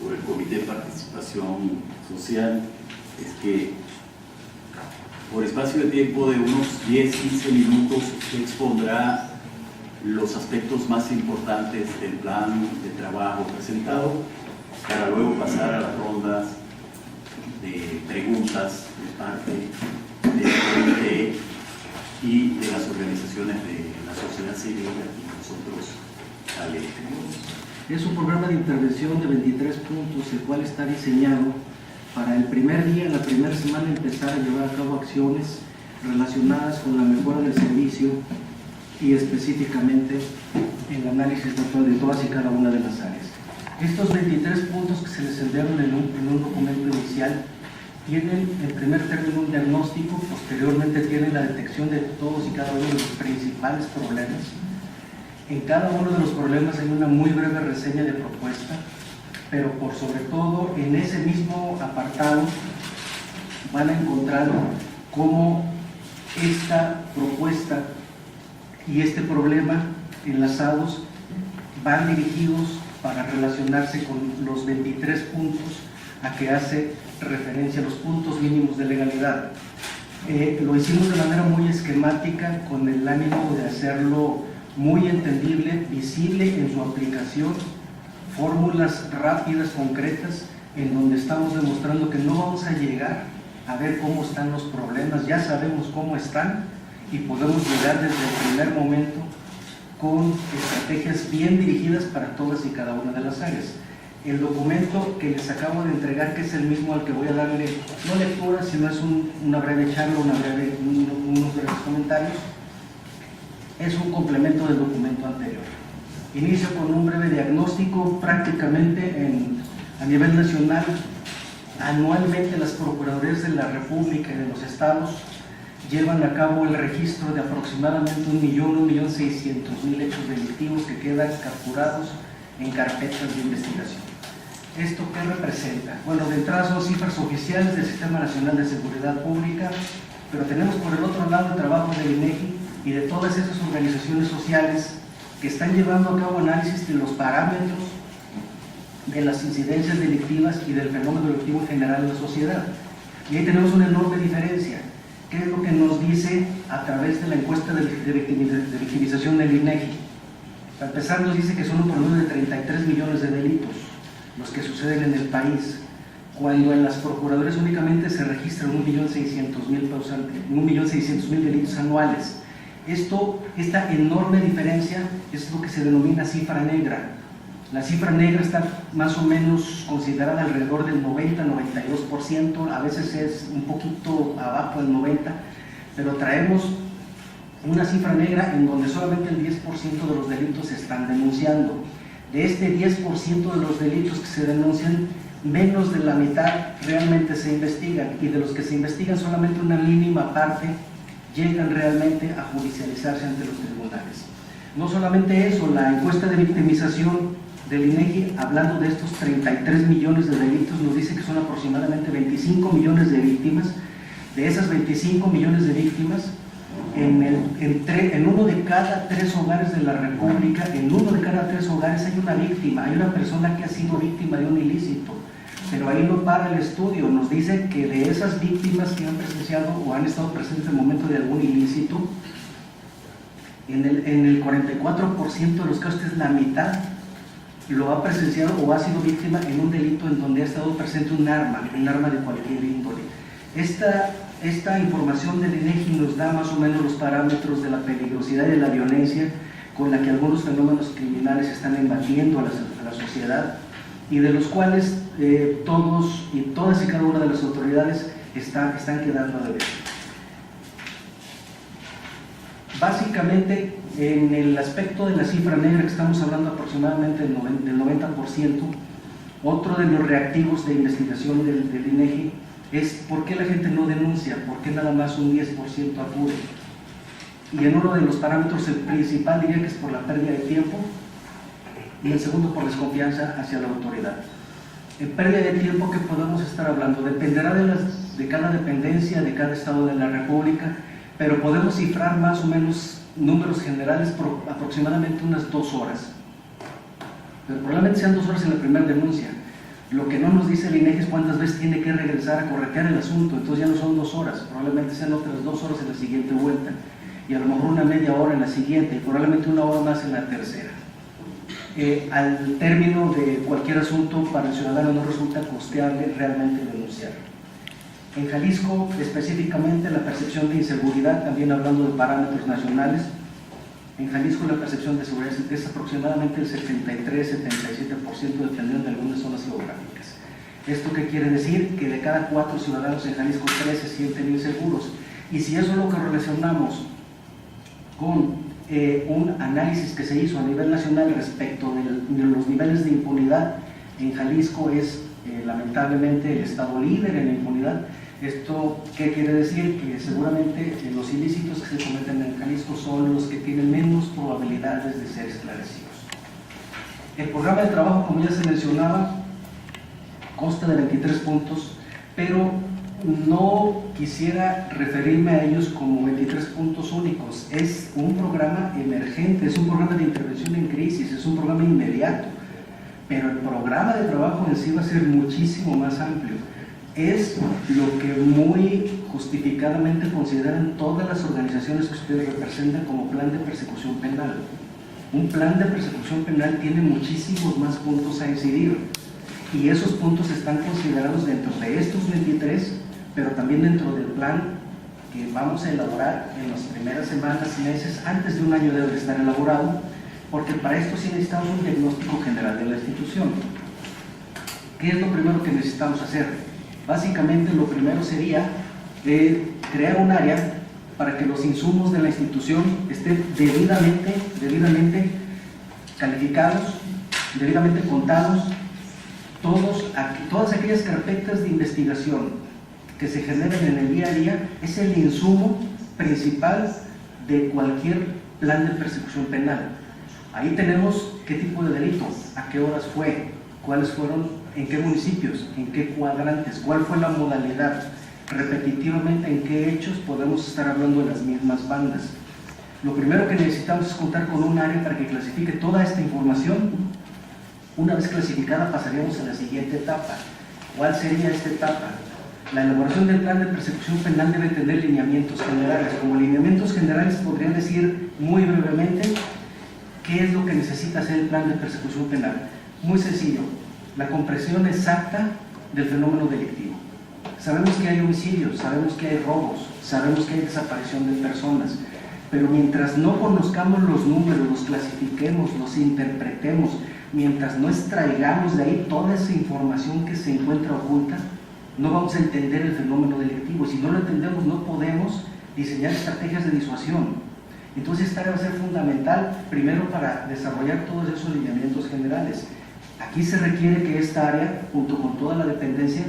por el Comité de Participación Social es que por espacio de tiempo de unos 10-15 minutos usted expondrá los aspectos más importantes del plan de trabajo presentado para luego pasar a las rondas de preguntas de parte del comité y de las organizaciones de la sociedad civil y nosotros al Es un programa de intervención de 23 puntos, el cual está diseñado para el primer día, la primera semana, empezar a llevar a cabo acciones relacionadas con la mejora del servicio y específicamente el análisis de todas y cada una de las áreas. Estos 23 puntos que se les enviaron en un documento inicial tienen en primer término un diagnóstico, posteriormente tienen la detección de todos y cada uno de los principales problemas. En cada uno de los problemas hay una muy breve reseña de propuesta, pero por sobre todo en ese mismo apartado van a encontrar cómo esta propuesta y este problema enlazados van dirigidos para relacionarse con los 23 puntos a que hace referencia a los puntos mínimos de legalidad. Lo hicimos de manera muy esquemática con el ánimo de hacerlo muy entendible, visible en su aplicación, fórmulas rápidas, concretas, en donde estamos demostrando que no vamos a llegar a ver cómo están los problemas, ya sabemos cómo están y podemos llegar desde el primer momento con estrategias bien dirigidas para todas y cada una de las áreas. El documento que les acabo de entregar, que es el mismo al que voy a darle no lectura, sino es una breve charla, unos breves comentarios, es un complemento del documento anterior. Inicio con un breve diagnóstico. Prácticamente a nivel nacional, anualmente las Procuradurías de la República y de los estados llevan a cabo el registro de aproximadamente 1.600.000 hechos delictivos que quedan capturados en carpetas de investigación. ¿Esto qué representa? Bueno, de entrada son cifras oficiales del Sistema Nacional de Seguridad Pública, pero tenemos por el otro lado el trabajo del INEGI y de todas esas organizaciones sociales que están llevando a cabo análisis de los parámetros de las incidencias delictivas y del fenómeno delictivo en general en la sociedad. Y ahí tenemos una enorme diferencia. ¿Qué es lo que nos dice a través de la encuesta de victimización del INEGI? Para empezar, nos dice que son un promedio de 33 millones de delitos los que suceden en el país, cuando en las procuradurías únicamente se registran 1.600.000 delitos anuales. Esta enorme diferencia es lo que se denomina cifra negra. La cifra negra está más o menos considerada alrededor del 90-92%, a veces es un poquito abajo del 90%, pero traemos una cifra negra en donde solamente el 10% de los delitos se están denunciando. De este 10% de los delitos que se denuncian, menos de la mitad realmente se investigan, y de los que se investigan solamente una mínima parte llegan realmente a judicializarse ante los tribunales. No solamente eso, la encuesta de victimización del INEGI, hablando de estos 33 millones de delitos, nos dice que son aproximadamente 25 millones de víctimas. De esas 25 millones de víctimas, en uno de cada 3 hogares de la República, en uno de cada 3 hogares hay una víctima, hay una persona que ha sido víctima de un ilícito. Pero ahí no para el estudio, nos dice que de esas víctimas que han presenciado o han estado presentes en el momento de algún ilícito, en el 44% de los casos, es la mitad, lo ha presenciado o ha sido víctima en un delito en donde ha estado presente un arma de cualquier índole. Esta información del INEGI nos da más o menos los parámetros de la peligrosidad y de la violencia con la que algunos fenómenos criminales están invadiendo a la sociedad, y de los cuales todos y todas y cada una de las autoridades están quedando a deber. Básicamente, en el aspecto de la cifra negra, que estamos hablando aproximadamente del 90%, otro de los reactivos de investigación del INEGI es por qué la gente no denuncia, por qué nada más un 10% acude. Y en uno de los parámetros, el principal diría que es por la pérdida de tiempo, y el segundo por desconfianza hacia la autoridad. En pérdida de tiempo, ¿qué podemos estar hablando? Dependerá de cada dependencia, de cada estado de la República, pero podemos cifrar más o menos números generales por aproximadamente unas 2 horas. Pero probablemente sean 2 horas en la primera denuncia. Lo que no nos dice el INEGI es cuántas veces tiene que regresar a corretear el asunto. Entonces ya no son 2 horas, probablemente sean otras 2 horas en la siguiente vuelta, y a lo mejor una media hora en la siguiente, y probablemente 1 hora más en la tercera. Al término de cualquier asunto, para el ciudadano no resulta costeable realmente denunciar. En Jalisco, específicamente, la percepción de inseguridad, también hablando de parámetros nacionales, en Jalisco la percepción de seguridad es aproximadamente el 73-77%, dependiendo de algunas zonas geográficas. ¿Esto qué quiere decir? Que de cada 4 ciudadanos en Jalisco, 3 se sienten inseguros. Y si eso es lo que relacionamos con un análisis que se hizo a nivel nacional respecto de los niveles de impunidad, en Jalisco es lamentablemente el estado líder en la impunidad. ¿Esto qué quiere decir? Que seguramente los ilícitos que se cometen en Jalisco son los que tienen menos probabilidades de ser esclarecidos. El programa de trabajo, como ya se mencionaba, consta de 23 puntos, pero no quisiera referirme a ellos como 23 puntos únicos. Es un programa emergente, es un programa de intervención en crisis, es un programa inmediato, pero el programa de trabajo en sí va a ser muchísimo más amplio. Es lo que muy justificadamente consideran todas las organizaciones que ustedes representan como plan de persecución penal. Un plan de persecución penal tiene muchísimos más puntos a incidir, y esos puntos están considerados dentro de estos 23, pero también dentro del plan que vamos a elaborar en las primeras semanas, meses, antes de un año debe estar elaborado, porque para esto sí necesitamos un diagnóstico general de la institución. ¿Qué es lo primero que necesitamos hacer? Básicamente lo primero sería crear un área para que los insumos de la institución estén debidamente calificados, debidamente contados. Todas aquellas carpetas de investigación que se generen en el día a día es el insumo principal de cualquier plan de persecución penal. Ahí tenemos qué tipo de delito, a qué horas fue, cuáles fueron, en qué municipios, en qué cuadrantes, cuál fue la modalidad, repetitivamente en qué hechos podemos estar hablando de las mismas bandas. Lo primero que necesitamos es contar con un área para que clasifique toda esta información. Una vez clasificada pasaríamos a la siguiente etapa. ¿Cuál sería esta etapa? La elaboración del plan de persecución penal debe tener lineamientos generales. Como lineamientos generales podrían decir muy brevemente qué es lo que necesita hacer el plan de persecución penal. Muy sencillo, la comprensión exacta del fenómeno delictivo. Sabemos que hay homicidios, sabemos que hay robos, sabemos que hay desaparición de personas, pero mientras no conozcamos los números, los clasifiquemos, los interpretemos, mientras no extraigamos de ahí toda esa información que se encuentra oculta, no vamos a entender el fenómeno delictivo. Si no lo entendemos, no podemos diseñar estrategias de disuasión. Entonces esta área va a ser fundamental, primero para desarrollar todos esos lineamientos generales. Aquí se requiere que esta área, junto con toda la dependencia,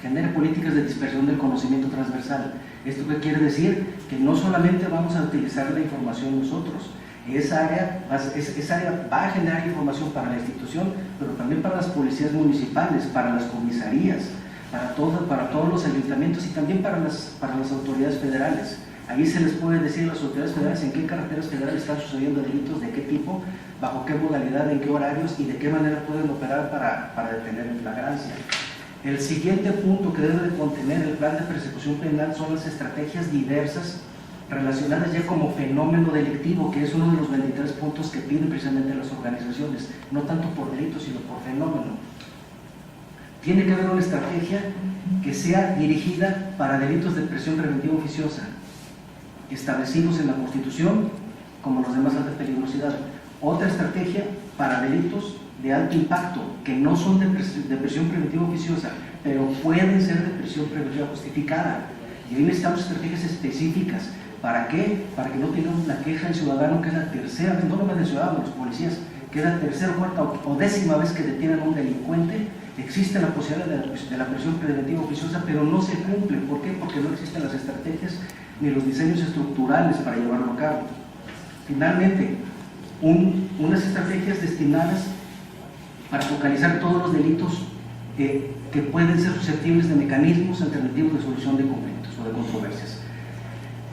genere políticas de dispersión del conocimiento transversal. ¿Esto qué quiere decir? Que no solamente vamos a utilizar la información nosotros, esa área va a generar información para la institución, pero también para las policías municipales, para las comisarías, para todos los ayuntamientos y también para las autoridades federales. Ahí se les puede decir a las autoridades federales en qué carreteras federales están sucediendo delitos, de qué tipo, bajo qué modalidad, en qué horarios y de qué manera pueden operar para detener en flagrancia. El siguiente punto que debe de contener el plan de persecución penal son las estrategias diversas relacionadas ya como fenómeno delictivo, que es uno de los 23 puntos que piden precisamente las organizaciones, no tanto por delito, sino por fenómeno. Tiene que haber una estrategia que sea dirigida para delitos de prisión preventiva oficiosa, establecidos en la Constitución como los de más alta peligrosidad. Otra estrategia para delitos de alto impacto, que no son de prisión preventiva oficiosa, pero pueden ser de prisión preventiva justificada. Y ahí necesitamos estrategias específicas. ¿Para qué? Para que no tengamos la queja del ciudadano, que es la tercera vez, no nomás del ciudadano, los policías, que es la tercera, cuarta o décima vez que detienen a un delincuente. Existe la posibilidad de la prisión preventiva oficiosa, pero no se cumple. ¿Por qué? Porque no existen las estrategias ni los diseños estructurales para llevarlo a cabo. Finalmente, unas estrategias destinadas para focalizar todos los delitos que pueden ser susceptibles de mecanismos alternativos de solución de conflictos o de controversias.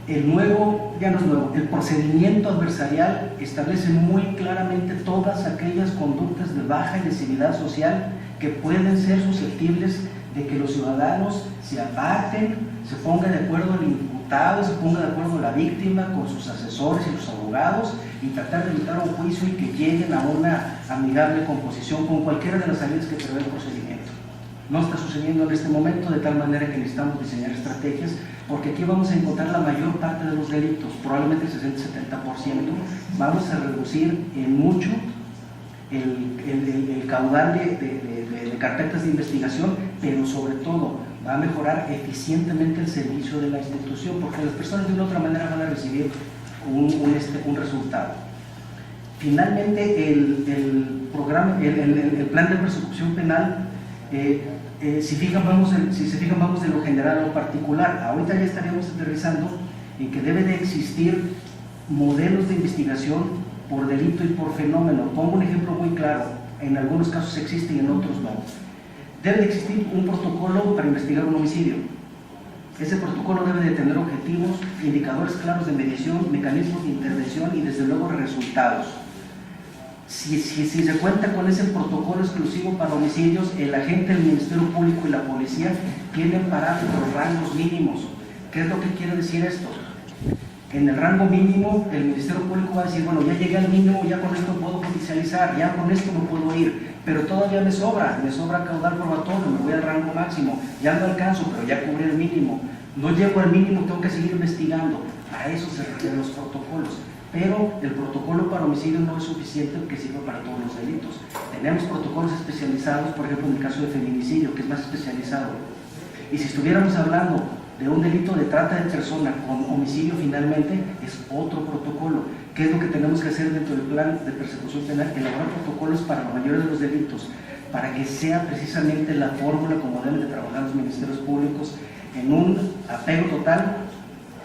el procedimiento adversarial establece muy claramente todas aquellas conductas de baja lesividad social que pueden ser susceptibles de que los ciudadanos se aparten, se pongan de acuerdo el imputado, se ponga de acuerdo la víctima con sus asesores y los abogados y tratar de evitar un juicio y que lleguen a una amigable composición con cualquiera de las salidas que prevé el procedimiento. No está sucediendo en este momento, de tal manera que necesitamos diseñar estrategias, porque aquí vamos a encontrar la mayor parte de los delitos, probablemente el 60-70%. Vamos a reducir en mucho el caudal de carpetas de investigación, pero sobre todo va a mejorar eficientemente el servicio de la institución, porque las personas de una u otra manera van a recibir un resultado. Finalmente, el plan de persecución penal, si se fijan vamos de lo general a lo particular. Ahorita ya estaríamos aterrizando en que debe de existir modelos de investigación por delito y por fenómeno. Pongo un ejemplo muy claro, en algunos casos existe y en otros no. Debe de existir un protocolo para investigar un homicidio. Ese protocolo debe de tener objetivos, indicadores claros de medición, mecanismos de intervención y desde luego resultados. Si se cuenta con ese protocolo exclusivo para homicidios, el agente del Ministerio Público y la policía tienen parámetros, rangos mínimos. ¿Qué es lo que quiere decir esto? En el rango mínimo, el Ministerio Público va a decir, bueno, ya llegué al mínimo, ya con esto puedo judicializar, ya con esto me puedo ir, pero todavía me sobra caudal probatorio, me voy al rango máximo, ya no alcanzo, pero ya cubrí el mínimo. No llego al mínimo, tengo que seguir investigando. Para eso se requieren los protocolos. Pero el protocolo para homicidio no es suficiente que sirva para todos los delitos. Tenemos protocolos especializados, por ejemplo, en el caso de feminicidio, que es más especializado. Y si estuviéramos hablando de un delito de trata de persona con homicidio, finalmente es otro protocolo. ¿Qué es lo que tenemos que hacer dentro del plan de persecución penal? Elaborar protocolos para la mayoría de los delitos, para que sea precisamente la fórmula como deben de trabajar los ministerios públicos en un apego total,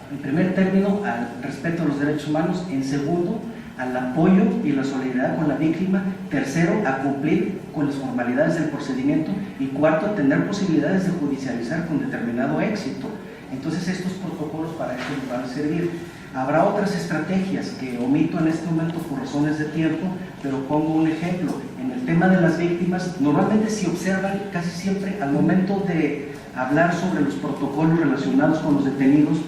en primer término, al respeto a los derechos humanos, en segundo, al apoyo y la solidaridad con la víctima, tercero, a cumplir con las formalidades del procedimiento y cuarto, a tener posibilidades de judicializar con determinado éxito. Entonces estos protocolos para esto nos van a servir. Habrá otras estrategias que omito en este momento por razones de tiempo, pero pongo un ejemplo. En el tema de las víctimas, normalmente se observan casi siempre al momento de hablar sobre los protocolos relacionados con los detenidos,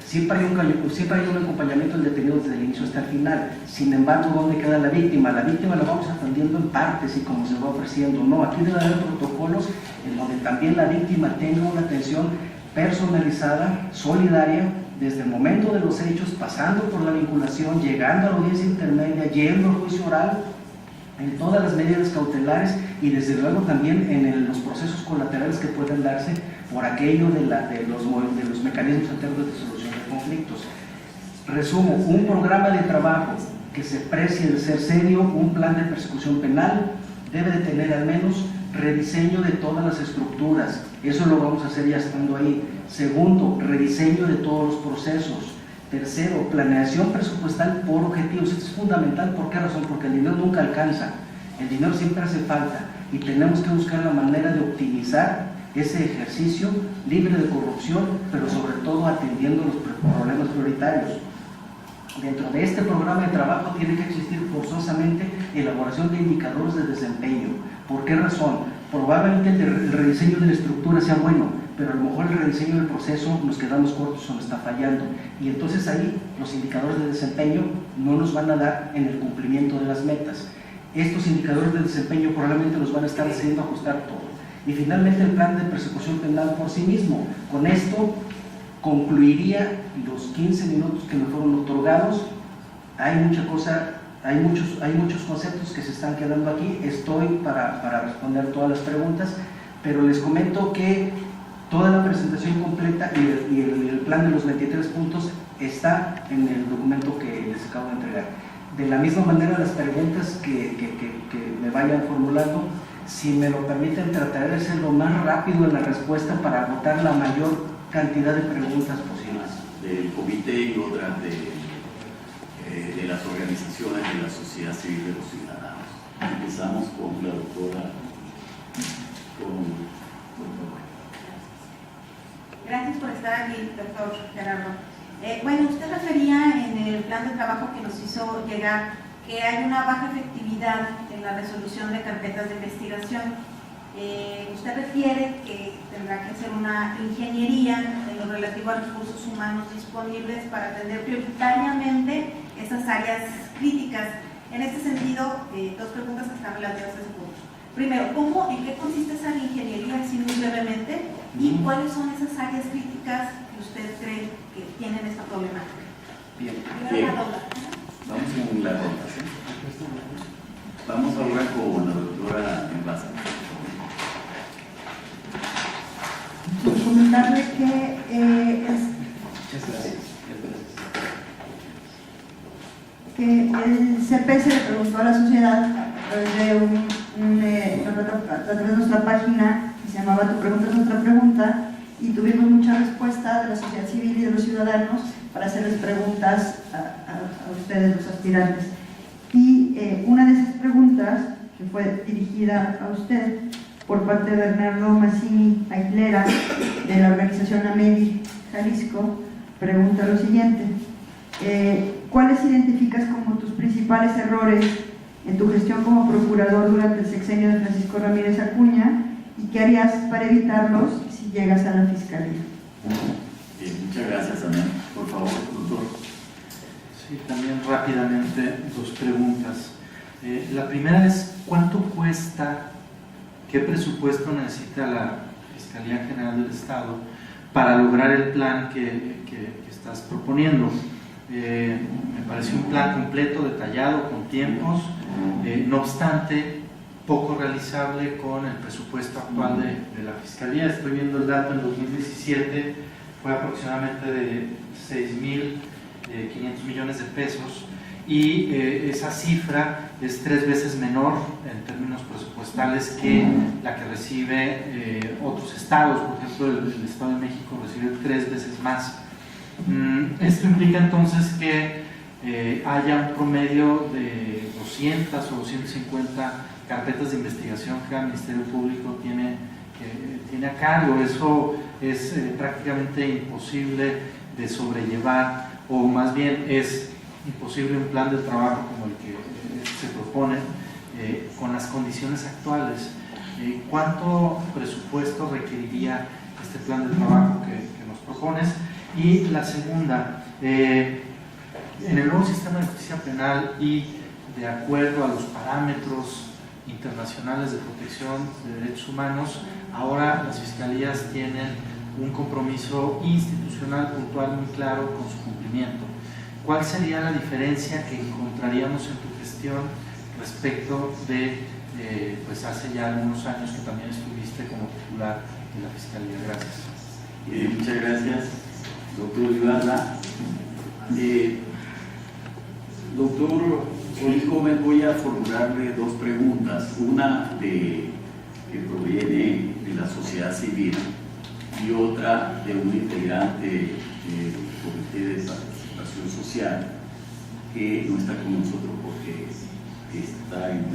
siempre hay un acompañamiento del detenido desde el inicio hasta el final. Sin embargo, ¿dónde queda la víctima? La víctima la vamos atendiendo en partes y como se va ofreciendo. No, aquí debe haber protocolos en donde también la víctima tenga una atención personalizada, solidaria, desde el momento de los hechos, pasando por la vinculación, llegando a la audiencia intermedia, yendo al juicio oral, en todas las medidas cautelares y desde luego también en los procesos colaterales que pueden darse por aquello de los mecanismos alternos de solución de conflictos. Resumo, un programa de trabajo que se precie de ser serio, un plan de persecución penal, debe de tener al menos rediseño de todas las estructuras, eso lo vamos a hacer ya estando ahí. Segundo, rediseño de todos los procesos. Tercero, planeación presupuestal por objetivos. Esto es fundamental. ¿Por qué razón? Porque el dinero nunca alcanza, el dinero siempre hace falta y tenemos que buscar la manera de optimizar ese ejercicio libre de corrupción, pero sobre todo atendiendo los problemas prioritarios. Dentro de este programa de trabajo tiene que existir forzosamente elaboración de indicadores de desempeño. ¿Por qué razón? Probablemente el rediseño de la estructura sea bueno, pero a lo mejor el rediseño del proceso nos quedamos cortos o nos está fallando. Y entonces ahí los indicadores de desempeño no nos van a dar en el cumplimiento de las metas. Estos indicadores de desempeño probablemente nos van a estar haciendo ajustar todo. Y finalmente el plan de persecución penal por sí mismo. Con esto concluiría los 15 minutos que me fueron otorgados. Hay mucha cosa, hay muchos conceptos que se están quedando aquí. Estoy para responder todas las preguntas, pero les comento que toda la presentación completa y el plan de los 23 puntos está en el documento que les acabo de entregar. De la misma manera, las preguntas que me vayan formulando, si me lo permiten, trataré de ser lo más rápido en la respuesta para agotar la mayor cantidad de preguntas posibles. Del comité y otras de las organizaciones de la sociedad civil de los ciudadanos. Empezamos con la doctora. Gracias por estar aquí, doctor Gerardo. Bueno, usted refería en el plan de trabajo que nos hizo llegar que hay una baja efectividad en la resolución de carpetas de investigación. Usted refiere que tendrá que hacer una ingeniería en lo relativo a recursos humanos disponibles para atender prioritariamente esas áreas críticas. En este sentido, dos preguntas que están relativas a ese punto. Primero, ¿en qué consiste esa ingeniería, así muy brevemente? ¿Y cuáles son esas áreas críticas que usted cree que tienen esta problemática? Bien. Vamos con la ronda. ¿Sí? Vamos ahora con la doctora Envasa. Comentarle que el CPS le preguntó a la sociedad a través de nuestra página que se llamaba Tu pregunta es nuestra pregunta, y tuvimos mucha respuesta de la sociedad civil y de los ciudadanos para hacerles preguntas a ustedes, los aspirantes. Y una de esas preguntas, que fue dirigida a usted por parte de Bernardo Massini Aguilera, de la organización AMEDI Jalisco, pregunta lo siguiente: ¿cuáles identificas como tus principales errores en tu gestión como procurador durante el sexenio de Francisco Ramírez Acuña, y qué harías para evitarlos si llegas a la fiscalía? Bien, muchas gracias, Ana. Por favor, doctor. Sí, también rápidamente dos preguntas. La primera es: ¿cuánto cuesta, qué presupuesto necesita la Fiscalía General del Estado para lograr el plan que estás proponiendo? Me parece un plan completo, detallado, con tiempos, no obstante poco realizable con el presupuesto actual de la Fiscalía. Estoy viendo el dato, en 2017 fue aproximadamente de 6.500 millones de pesos, y esa cifra es 3 veces menor en términos presupuestales que la que recibe otros estados. Por ejemplo, el Estado de México recibe 3 veces más. Esto implica entonces que haya un promedio de 200 o 250 carpetas de investigación que el Ministerio Público tiene a cargo. Eso es prácticamente imposible de sobrellevar, o más bien es imposible un plan de trabajo como el que se propone con las condiciones actuales. ¿Cuánto presupuesto requeriría este plan de trabajo que nos propones? Y la segunda, en el nuevo sistema de justicia penal y de acuerdo a los parámetros internacionales de protección de derechos humanos, ahora las fiscalías tienen un compromiso institucional puntual muy claro con su cumplimiento. ¿Cuál sería la diferencia que encontraríamos en tu gestión respecto de pues hace ya algunos años que también estuviste como titular de la Fiscalía? Gracias. Muchas gracias, doctor Ibarra. Doctor Solís Gómez, voy a formularle dos preguntas, una que proviene de la sociedad civil y otra de un integrante del Comité de Participación Social que no está con nosotros porque está en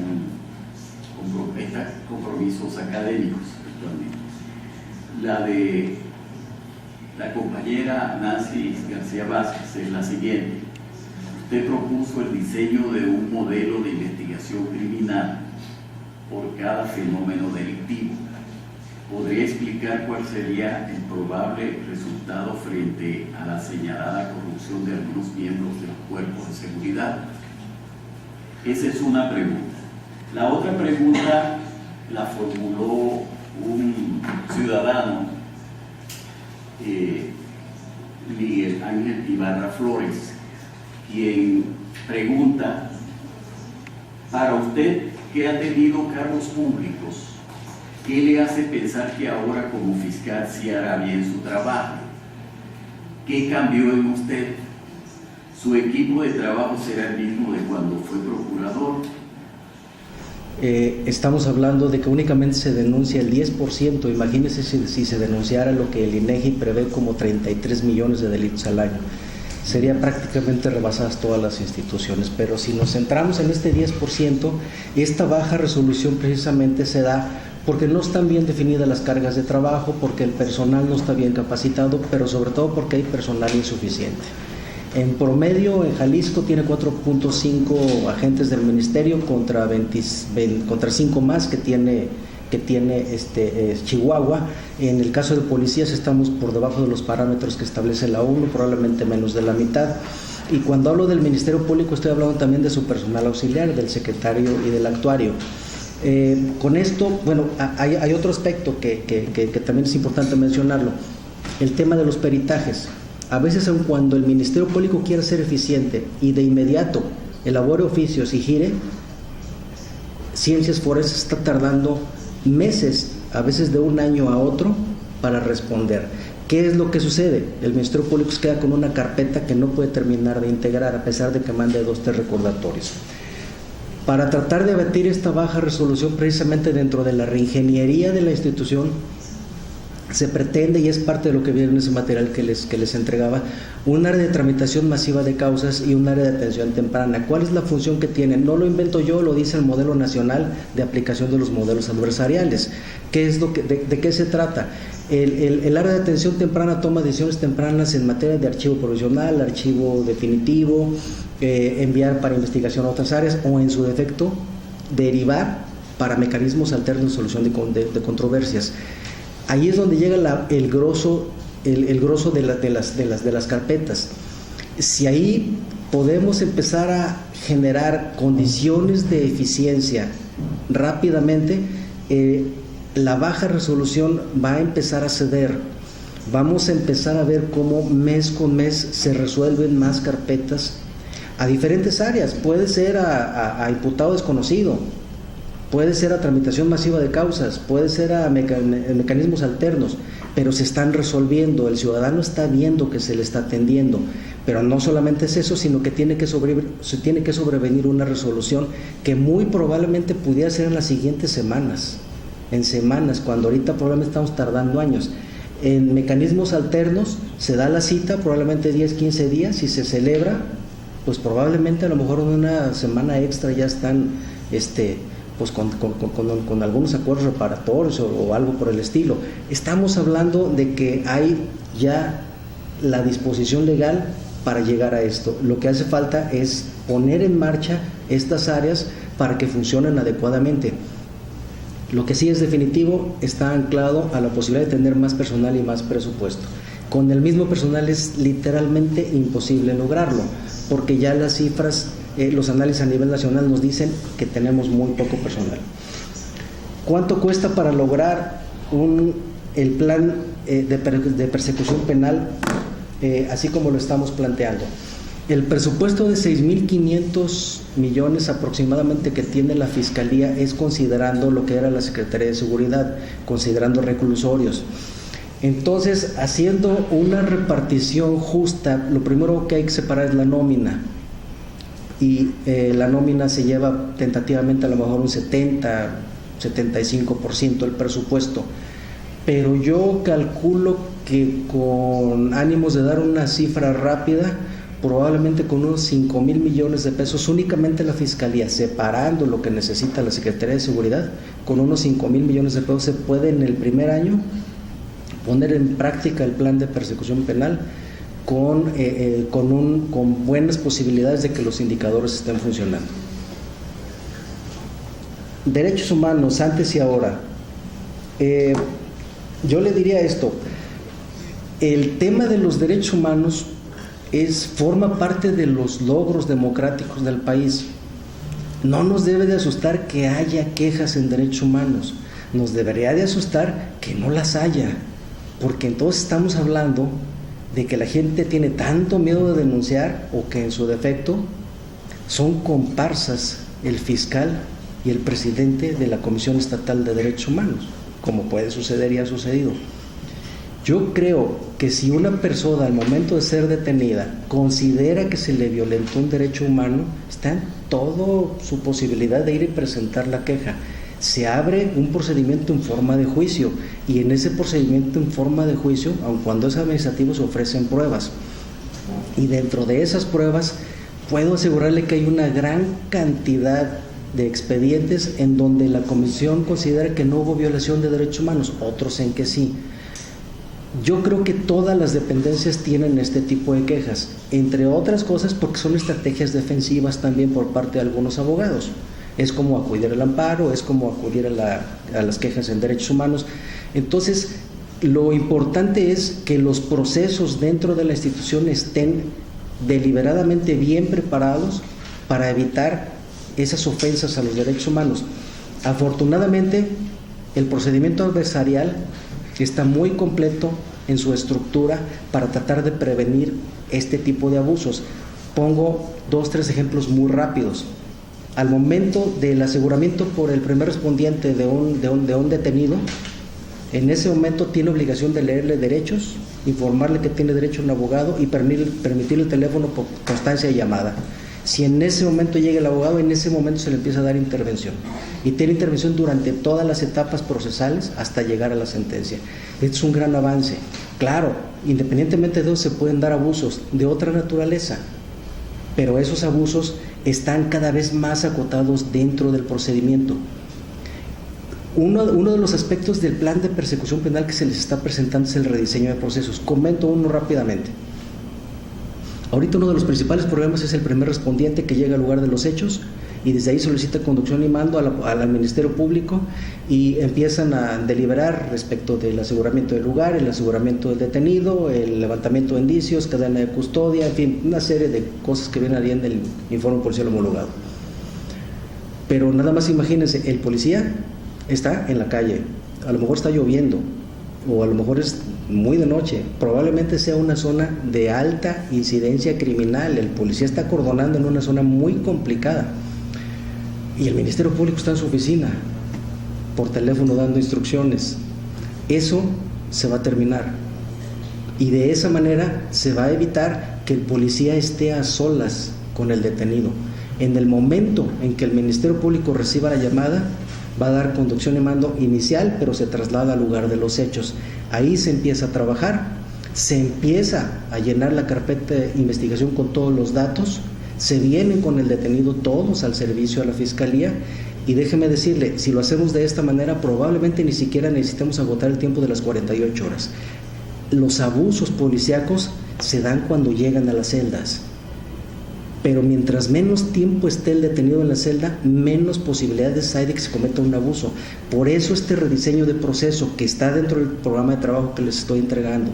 compromisos académicos actualmente. La de la compañera Nancy García Vázquez es la siguiente: usted propuso el diseño de un modelo de investigación criminal por cada fenómeno delictivo. ¿Podría explicar cuál sería el probable resultado frente a la señalada corrupción de algunos miembros de los cuerpos de seguridad? Esa es una pregunta. La otra pregunta la formuló un ciudadano, Miguel Ángel Ibarra Flores, quien pregunta: para usted, que ha tenido cargos públicos, ¿qué le hace pensar que ahora como fiscal sí hará bien su trabajo? ¿Qué cambió en usted? ¿Su equipo de trabajo será el mismo de cuando fue procurador? Estamos hablando de que únicamente se denuncia el 10%. Imagínense si se denunciara lo que el INEGI prevé como 33 millones de delitos al año. Serían prácticamente rebasadas todas las instituciones. Pero si nos centramos en este 10%, esta baja resolución precisamente se da porque no están bien definidas las cargas de trabajo, porque el personal no está bien capacitado, pero sobre todo porque hay personal insuficiente. En promedio, en Jalisco tiene 4.5 agentes del ministerio contra 5 más que tiene Chihuahua. En el caso de policías estamos por debajo de los parámetros que establece la ONU, probablemente menos de la mitad. Y cuando hablo del Ministerio Público estoy hablando también de su personal auxiliar, del secretario y del actuario. Con esto, bueno, hay otro aspecto que también es importante mencionarlo, el tema de los peritajes. A veces, aun cuando el Ministerio Público quiera ser eficiente y de inmediato elabore oficios y gire, Ciencias Forenses está tardando meses, a veces de un año a otro, para responder. ¿Qué es lo que sucede? El Ministerio Público se queda con una carpeta que no puede terminar de integrar, a pesar de que mande 2 o 3 recordatorios. Para tratar de abatir esta baja resolución, precisamente dentro de la reingeniería de la institución, se pretende, y es parte de lo que viene en ese material que les entregaba, un área de tramitación masiva de causas y un área de atención temprana. ¿Cuál es la función que tiene? No lo invento yo, lo dice el Modelo Nacional de Aplicación de los Modelos Adversariales. ¿De qué se trata? El área de atención temprana toma decisiones tempranas en materia de archivo provisional, archivo definitivo, enviar para investigación a otras áreas o, en su defecto, derivar para mecanismos alternos de solución de controversias. Ahí es donde llega el grosso de las carpetas. Si ahí podemos empezar a generar condiciones de eficiencia rápidamente, la baja resolución va a empezar a ceder. Vamos a empezar a ver cómo mes con mes se resuelven más carpetas a diferentes áreas. Puede ser a imputado desconocido, puede ser a tramitación masiva de causas, puede ser a mecanismos alternos, pero se están resolviendo, el ciudadano está viendo que se le está atendiendo. Pero no solamente es eso, sino que tiene que sobrevenir una resolución que muy probablemente pudiera ser en las siguientes semanas, cuando ahorita probablemente estamos tardando años. En mecanismos alternos se da la cita, probablemente 10, 15 días, si se celebra, pues probablemente a lo mejor en una semana extra ya están pues con algunos acuerdos reparatorios o algo por el estilo. Estamos hablando de que hay ya la disposición legal para llegar a esto. Lo que hace falta es poner en marcha estas áreas para que funcionen adecuadamente. Lo que sí es definitivo está anclado a la posibilidad de tener más personal y más presupuesto. Con el mismo personal es literalmente imposible lograrlo, porque ya las cifras, los análisis a nivel nacional nos dicen que tenemos muy poco personal. ¿Cuánto cuesta para lograr el plan de persecución penal así como lo estamos planteando? El presupuesto de 6.500 millones aproximadamente que tiene la Fiscalía es considerando lo que era la Secretaría de Seguridad, considerando reclusorios. Entonces, haciendo una repartición justa, lo primero que hay que separar es la nómina. Y la nómina se lleva tentativamente a lo mejor un 70-75% del presupuesto. Pero yo calculo que con ánimos de dar una cifra rápida, probablemente con unos 5,000 millones de pesos únicamente la Fiscalía, separando lo que necesita la Secretaría de Seguridad, con unos 5,000 millones de pesos se puede en el primer año poner en práctica el plan de persecución penal con buenas posibilidades de que los indicadores estén funcionando. Derechos humanos, antes y ahora. Yo le diría esto: el tema de los derechos humanos forma parte de los logros democráticos del país. No nos debe de asustar que haya quejas en derechos humanos, nos debería de asustar que no las haya, porque entonces estamos hablando de que la gente tiene tanto miedo de denunciar, o que en su defecto son comparsas el fiscal y el presidente de la Comisión Estatal de Derechos Humanos, como puede suceder y ha sucedido. Yo creo que si una persona al momento de ser detenida considera que se le violentó un derecho humano, está en toda su posibilidad de ir y presentar la queja. Se abre un procedimiento en forma de juicio, y en ese procedimiento en forma de juicio, aun cuando es administrativo, se ofrecen pruebas. Y dentro de esas pruebas puedo asegurarle que hay una gran cantidad de expedientes en donde la comisión considera que no hubo violación de derechos humanos, otros en que sí. Yo creo que todas las dependencias tienen este tipo de quejas, entre otras cosas porque son estrategias defensivas también por parte de algunos abogados. Es como acudir al amparo, es como acudir a las quejas en derechos humanos. Entonces, lo importante es que los procesos dentro de la institución estén deliberadamente bien preparados para evitar esas ofensas a los derechos humanos. Afortunadamente, el procedimiento adversarial está muy completo en su estructura para tratar de prevenir este tipo de abusos. Pongo 2 o 3 ejemplos muy rápidos. Al momento del aseguramiento por el primer respondiente de un detenido, en ese momento tiene obligación de leerle derechos, informarle que tiene derecho a un abogado y permitirle el teléfono por constancia de llamada. Si en ese momento llega el abogado, en ese momento se le empieza a dar intervención. Y tiene intervención durante todas las etapas procesales hasta llegar a la sentencia. Este es un gran avance. Claro, independientemente de eso se pueden dar abusos de otra naturaleza, pero esos abusos están cada vez más acotados dentro del procedimiento. Uno de los aspectos del plan de persecución penal que se les está presentando es el rediseño de procesos. Comento uno rápidamente. Ahorita uno de los principales problemas es el primer respondiente que llega al lugar de los hechos y desde ahí solicita conducción y mando al Ministerio Público y empiezan a deliberar respecto del aseguramiento del lugar, el aseguramiento del detenido, el levantamiento de indicios, cadena de custodia, en fin, una serie de cosas que vienen ahí en el informe policial homologado. Pero nada más imagínense, el policía está en la calle, a lo mejor está lloviendo o a lo mejor es muy de noche, probablemente sea una zona de alta incidencia criminal, el policía está acordonando en una zona muy complicada y el Ministerio Público está en su oficina por teléfono dando instrucciones. Eso se va a terminar y de esa manera se va a evitar que el policía esté a solas con el detenido. En el momento en que el Ministerio Público reciba la llamada, va a dar conducción y mando inicial, pero se traslada al lugar de los hechos. Ahí se empieza a trabajar, se empieza a llenar la carpeta de investigación con todos los datos, se vienen con el detenido todos al servicio a la Fiscalía y déjeme decirle, si lo hacemos de esta manera probablemente ni siquiera necesitamos agotar el tiempo de las 48 horas. Los abusos policíacos se dan cuando llegan a las celdas, pero mientras menos tiempo esté el detenido en la celda, menos posibilidades hay de que se cometa un abuso. Por eso este rediseño de proceso que está dentro del programa de trabajo que les estoy entregando,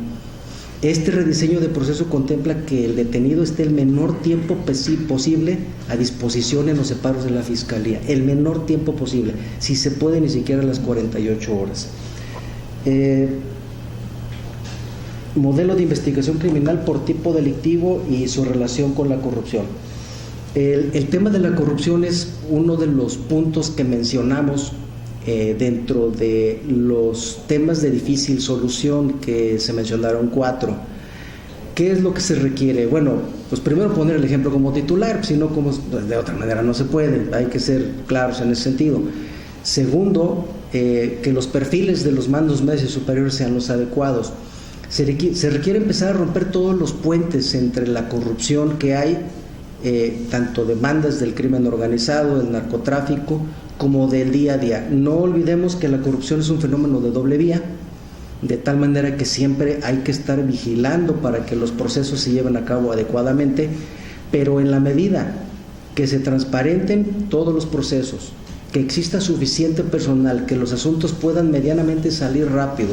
este rediseño de proceso contempla que el detenido esté el menor tiempo posible a disposición en los separos de la Fiscalía, el menor tiempo posible, si se puede ni siquiera las 48 horas. Modelo de investigación criminal por tipo delictivo y su relación con la corrupción. El tema de la corrupción es uno de los puntos que mencionamos dentro de los temas de difícil solución, que se mencionaron 4. ¿Qué es lo que se requiere? Bueno, pues primero poner el ejemplo como titular, si no, pues de otra manera no se puede, hay que ser claros en ese sentido. Segundo, que los perfiles de los mandos medios y superiores sean los adecuados. Se requiere empezar a romper todos los puentes entre la corrupción que hay, tanto de bandas del crimen organizado, del narcotráfico, como del día a día. No olvidemos que la corrupción es un fenómeno de doble vía, de tal manera que siempre hay que estar vigilando para que los procesos se lleven a cabo adecuadamente, pero en la medida que se transparenten todos los procesos, que exista suficiente personal, que los asuntos puedan medianamente salir rápido,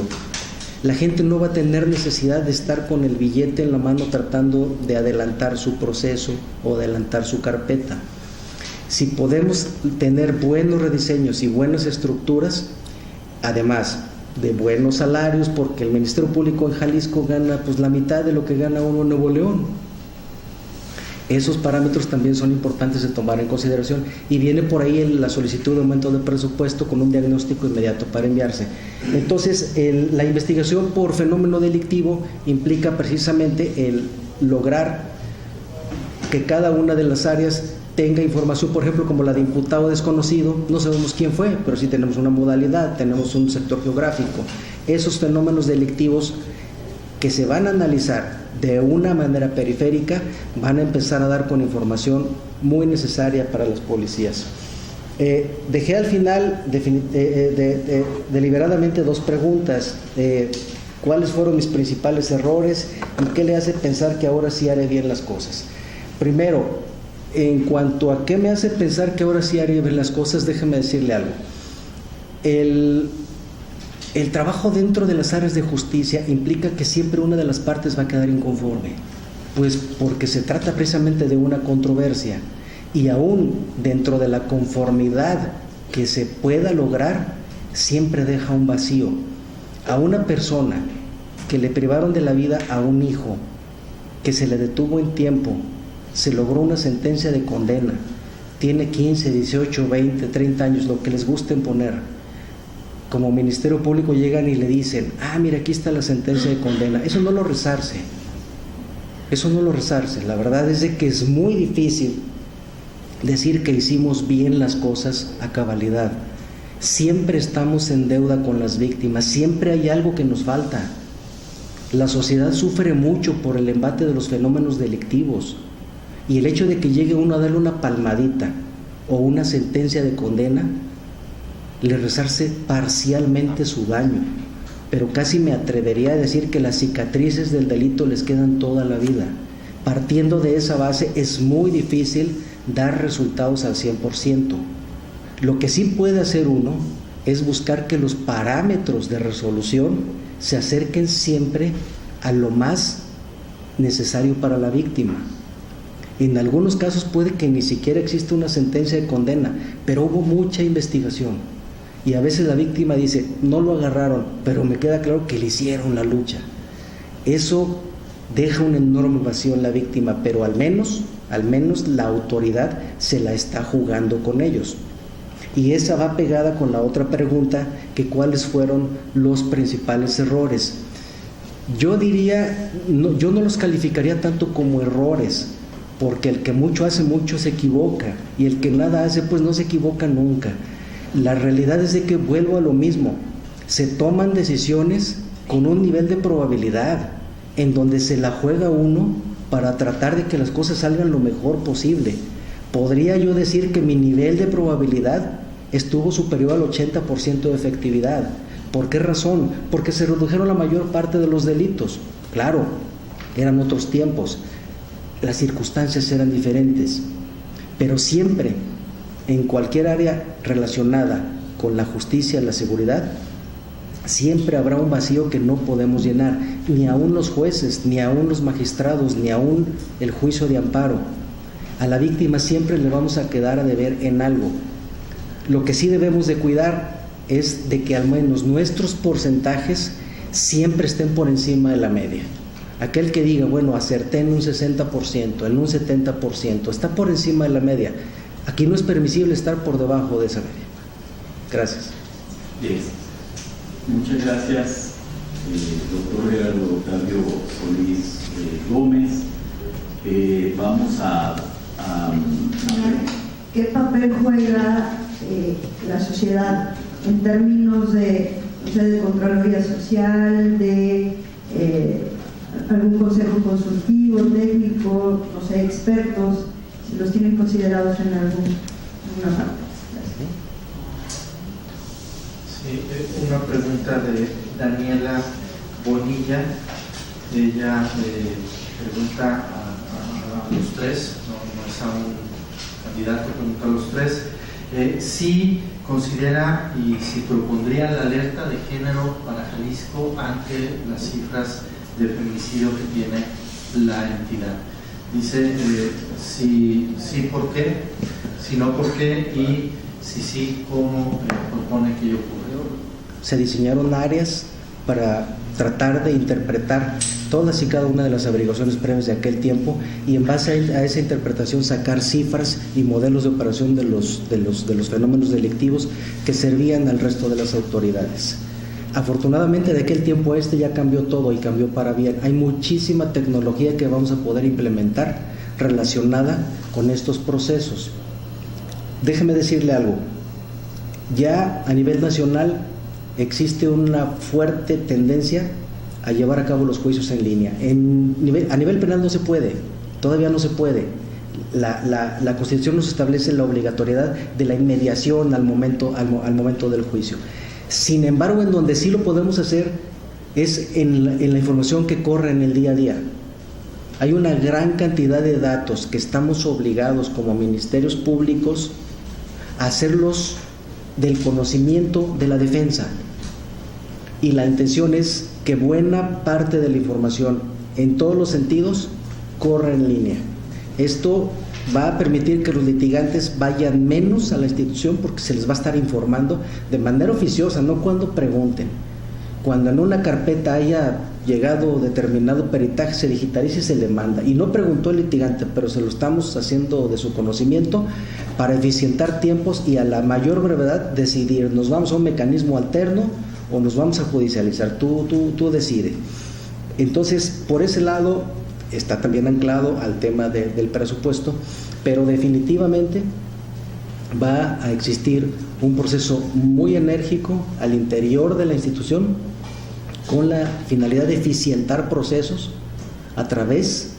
la gente no va a tener necesidad de estar con el billete en la mano tratando de adelantar su proceso o adelantar su carpeta. Si podemos tener buenos rediseños y buenas estructuras, además de buenos salarios, porque el Ministerio Público en Jalisco gana pues la mitad de lo que gana uno en Nuevo León. Esos parámetros también son importantes de tomar en consideración y viene por ahí la solicitud de aumento de presupuesto con un diagnóstico inmediato para enviarse. Entonces, la investigación por fenómeno delictivo implica precisamente el lograr que cada una de las áreas tenga información, por ejemplo, como la de imputado desconocido, no sabemos quién fue, pero sí tenemos una modalidad, tenemos un sector geográfico. Esos fenómenos delictivos que se van a analizar de una manera periférica van a empezar a dar con información muy necesaria para las policías. Dejé al final deliberadamente 2 preguntas. ¿Cuáles fueron mis principales errores y qué le hace pensar que ahora sí haré bien las cosas? Primero, en cuanto a qué me hace pensar que ahora sí haré bien las cosas, déjeme decirle algo. El trabajo dentro de las áreas de justicia implica que siempre una de las partes va a quedar inconforme, pues porque se trata precisamente de una controversia, y aún dentro de la conformidad que se pueda lograr, siempre deja un vacío. A una persona que le privaron de la vida a un hijo, que se le detuvo en tiempo, se logró una sentencia de condena, tiene 15, 18, 20, 30 años, lo que les gusten poner. Como Ministerio Público llegan y le dicen, mira, aquí está la sentencia de condena. Eso no lo resarce. La verdad es de que es muy difícil decir que hicimos bien las cosas a cabalidad. Siempre estamos en deuda con las víctimas, siempre hay algo que nos falta. La sociedad sufre mucho por el embate de los fenómenos delictivos, y el hecho de que llegue uno a darle una palmadita o una sentencia de condena le resarce parcialmente su daño, pero casi me atrevería a decir que las cicatrices del delito les quedan toda la vida. Partiendo de esa base es muy difícil dar resultados al 100%. Lo que sí puede hacer uno es buscar que los parámetros de resolución se acerquen siempre a lo más necesario para la víctima. En algunos casos puede que ni siquiera exista una sentencia de condena, pero hubo mucha investigación. Y a veces la víctima dice, no lo agarraron, pero me queda claro que le hicieron la lucha. Eso deja un enorme vacío en la víctima, pero al menos la autoridad se la está jugando con ellos. Y esa va pegada con la otra pregunta, que cuáles fueron los principales errores. Yo diría, yo no los calificaría tanto como errores, porque el que mucho hace mucho se equivoca, y el que nada hace pues no se equivoca nunca. La realidad es de que vuelvo a lo mismo, se toman decisiones con un nivel de probabilidad, en donde se la juega uno para tratar de que las cosas salgan lo mejor posible. Podría yo decir que mi nivel de probabilidad estuvo superior al 80% de efectividad. ¿Por qué razón? Porque se redujeron la mayor parte de los delitos. Claro, eran otros tiempos, las circunstancias eran diferentes, pero siempre, en cualquier área relacionada con la justicia y la seguridad, siempre habrá un vacío que no podemos llenar, ni aún los jueces, ni aún los magistrados, ni aún el juicio de amparo. A la víctima siempre le vamos a quedar a deber en algo. Lo que sí debemos de cuidar es de que al menos nuestros porcentajes siempre estén por encima de la media. Aquel que diga, bueno, acerté en un 60%, en un 70%, está por encima de la media. Aquí no es permisible estar por debajo de esa media. Gracias. Bien. Muchas gracias, doctor Gerardo Octavio Solís Gómez. Vamos a ¿qué papel juega la sociedad en términos de Contraloría Social, de algún consejo consultivo, técnico, no sé, expertos, si los tienen considerados en alguna parte? Sí, una pregunta de Daniela Bonilla. Ella pregunta a los tres, no es a un candidato, pregunta a los tres, si considera y si propondría la alerta de género para Jalisco ante las cifras de feminicidio que tiene la entidad. Dice si sí, ¿por qué? Si no, ¿por qué? Y si sí, ¿cómo propone que ello ocurra? Se diseñaron áreas para tratar de interpretar todas y cada una de las averiguaciones previas de aquel tiempo, y en base a esa interpretación sacar cifras y modelos de operación de los fenómenos delictivos que servían al resto de las autoridades. Afortunadamente de aquel tiempo a este ya cambió todo y cambió para bien. Hay muchísima tecnología que vamos a poder implementar relacionada con estos procesos. Déjeme decirle algo, ya a nivel nacional existe una fuerte tendencia a llevar a cabo los juicios en línea. A nivel penal no se puede, todavía no se puede. la Constitución nos establece la obligatoriedad de la inmediación al momento del juicio. Sin embargo, en donde sí lo podemos hacer es en la información que corre en el día a día. Hay una gran cantidad de datos que estamos obligados como ministerios públicos a hacerlos del conocimiento de la defensa. Y la intención es que buena parte de la información, en todos los sentidos, corra en línea. Esto va a permitir que los litigantes vayan menos a la institución porque se les va a estar informando de manera oficiosa, no cuando pregunten. Cuando en una carpeta haya llegado determinado peritaje, se digitaliza y se le manda. Y no preguntó el litigante, pero se lo estamos haciendo de su conocimiento para eficientar tiempos y a la mayor brevedad decidir, ¿nos vamos a un mecanismo alterno o nos vamos a judicializar? Tú decides. Entonces, por ese lado, está también anclado al tema del presupuesto, pero definitivamente va a existir un proceso muy enérgico al interior de la institución con la finalidad de eficientar procesos a través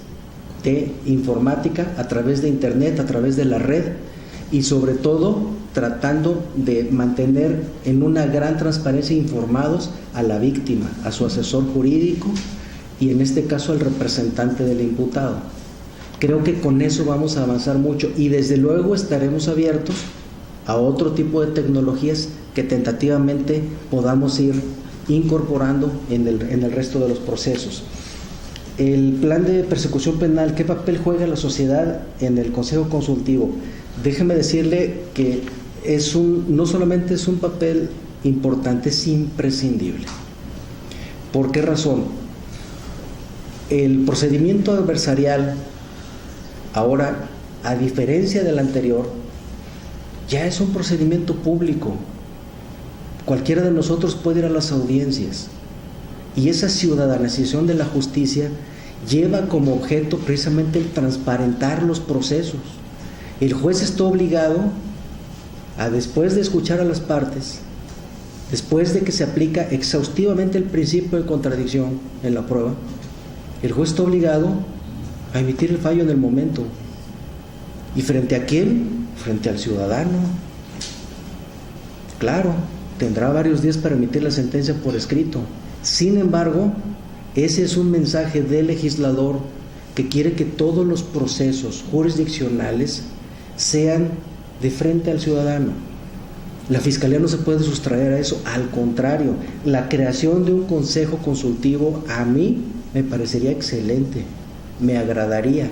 de informática, a través de internet, a través de la red y sobre todo tratando de mantener en una gran transparencia informados a la víctima, a su asesor jurídico y en este caso al representante del imputado. Creo que con eso vamos a avanzar mucho y desde luego estaremos abiertos a otro tipo de tecnologías que tentativamente podamos ir incorporando en el resto de los procesos. El plan de persecución penal, ¿qué papel juega la sociedad en el Consejo Consultivo? Déjeme decirle que no solamente es un papel importante, es imprescindible. ¿Por qué razón? El procedimiento adversarial, ahora, a diferencia del anterior, ya es un procedimiento público. Cualquiera de nosotros puede ir a las audiencias y esa ciudadanización de la justicia lleva como objeto precisamente el transparentar los procesos. El juez está obligado a, después de escuchar a las partes, después de que se aplica exhaustivamente el principio de contradicción en la prueba, el juez está obligado a emitir el fallo en el momento. ¿Y frente a quién? Frente al ciudadano. Claro, tendrá varios días para emitir la sentencia por escrito. Sin embargo, ese es un mensaje del legislador que quiere que todos los procesos jurisdiccionales sean de frente al ciudadano. La Fiscalía no se puede sustraer a eso, al contrario, la creación de un consejo consultivo a mí me parecería excelente, me agradaría,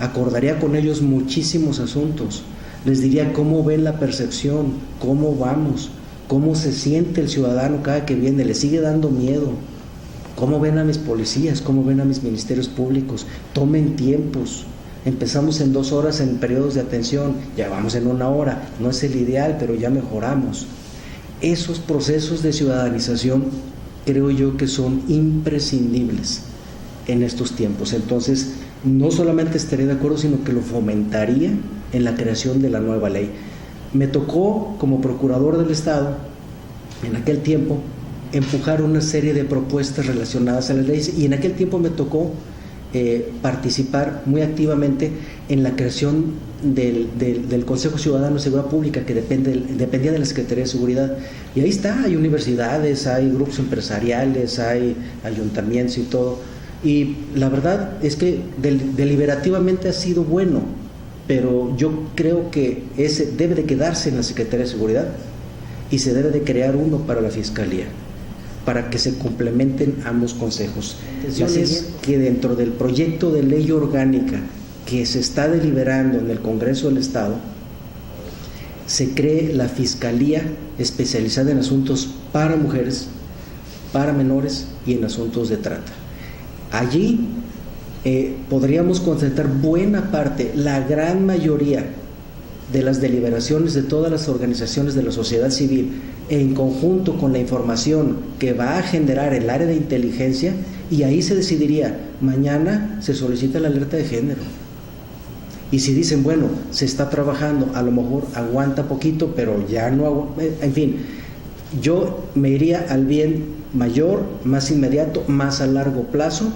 acordaría con ellos muchísimos asuntos, les diría cómo ven la percepción, cómo vamos, cómo se siente el ciudadano cada que viene, le sigue dando miedo, cómo ven a mis policías, cómo ven a mis ministerios públicos, tomen tiempos, empezamos en 2 horas en periodos de atención, ya vamos en 1 hora, no es el ideal, pero ya mejoramos. Esos procesos de ciudadanización creo yo que son imprescindibles en estos tiempos, entonces no solamente estaría de acuerdo, sino que lo fomentaría en la creación de la nueva ley. Me tocó, como procurador del Estado, en aquel tiempo, empujar una serie de propuestas relacionadas a las leyes y en aquel tiempo me tocó participar muy activamente en la creación del Consejo Ciudadano de Seguridad Pública que dependía de la Secretaría de Seguridad. Y ahí está, hay universidades, hay grupos empresariales, hay ayuntamientos y todo. Y la verdad es que deliberativamente ha sido bueno, pero yo creo que ese debe de quedarse en la Secretaría de Seguridad y se debe de crear uno para la Fiscalía, para que se complementen ambos consejos. Así es que dentro del proyecto de ley orgánica que se está deliberando en el Congreso del Estado, se cree la Fiscalía especializada en asuntos para mujeres, para menores y en asuntos de trata. Allí podríamos concentrar buena parte, la gran mayoría de las deliberaciones de todas las organizaciones de la sociedad civil en conjunto con la información que va a generar el área de inteligencia, y ahí se decidiría, mañana se solicita la alerta de género. Y si dicen, bueno, se está trabajando, a lo mejor aguanta poquito, pero ya no, en fin, yo me iría al bien mayor, más inmediato, más a largo plazo,